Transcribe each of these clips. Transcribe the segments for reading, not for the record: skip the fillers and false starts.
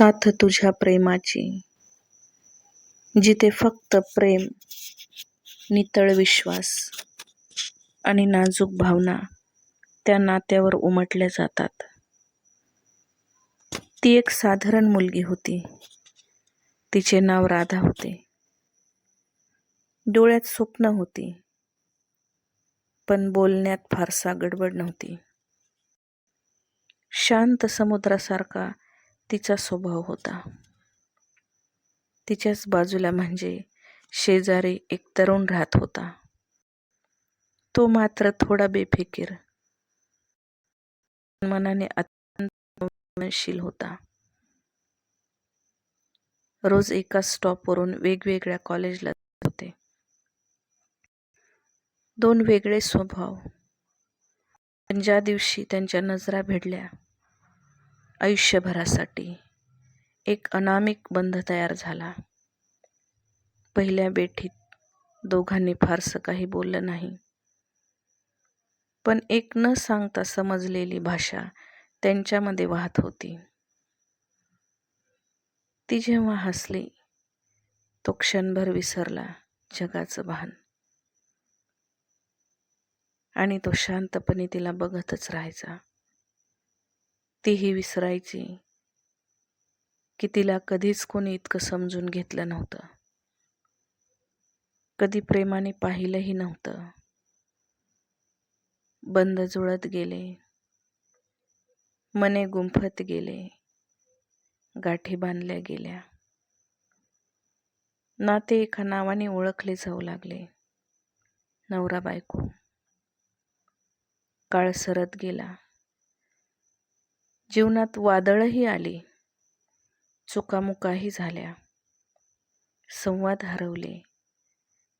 साथ तुझ्या प्रेमाची, जिथे फक्त प्रेम, नितळ विश्वास आणि नाजूक भावना त्या नात्यावर उमटल्या जातात. ती एक साधारण मुलगी होती. तिचे नाव राधा होते. डोळ्यात स्वप्न होती, पण बोलण्यात फारसा गडबड नव्हती. शांत समुद्रासारखा तिचा स्वभाव होता. तिच्याच बाजूला म्हणजे शेजारी एक तरुण राहत होता. तो मात्र थोडा बेफिकीर, मनाने अत्यंत संवेदनशील होता. रोज एकाच स्टॉपवरून वेगवेगळ्या कॉलेजला जात होते. दोन वेगळे स्वभाव, पण ज्या दिवशी त्यांच्या नजरा भिडल्या, आयुष्यभरासाठी एक अनामिक बंध तयार झाला. पहिल्या भेटीत दोघांनी फारसं काही बोललं नाही, पण एक न सांगता समजलेली भाषा त्यांच्यामध्ये वाहत होती. ती जेव्हा हसली, तो क्षणभर विसरला जगाचं भान, आणि तो शांतपणे तिला बघतच राहायचा. तीही विसरायची की तिला कधीच कोणी इतकं समजून घेतलं नव्हतं, कधी प्रेमाने पाहिलंही नव्हतं. बंध जुळत गेले, मने गुंफत गेले, गाठी बांधल्या गेल्या. नाते एका नावाने ओळखले जाऊ लागले, नवरा बायको. काळ सरत गेला. जीवनात वादळही आली, चुकामुकाही झाल्या, संवाद हरवले,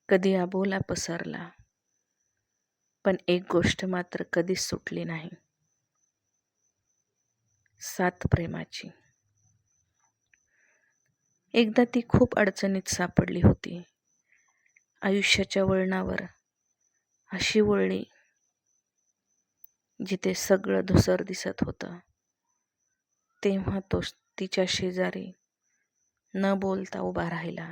कधी अबोला पसरला. पण एक गोष्ट मात्र कधीच सुटली नाही, साथ प्रेमाची. एकदा ती खूप अडचणीत सापडली होती. आयुष्याच्या वळणावर अशी वळली जिथे सगळं धूसर दिसत होतं. तेव्हा तो तिच्या शेजारी न बोलता उभा राहिला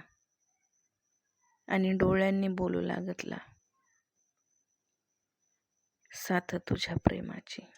आणि डोळ्यांनी बोलू लागला, साथ तुझ्या प्रेमाची.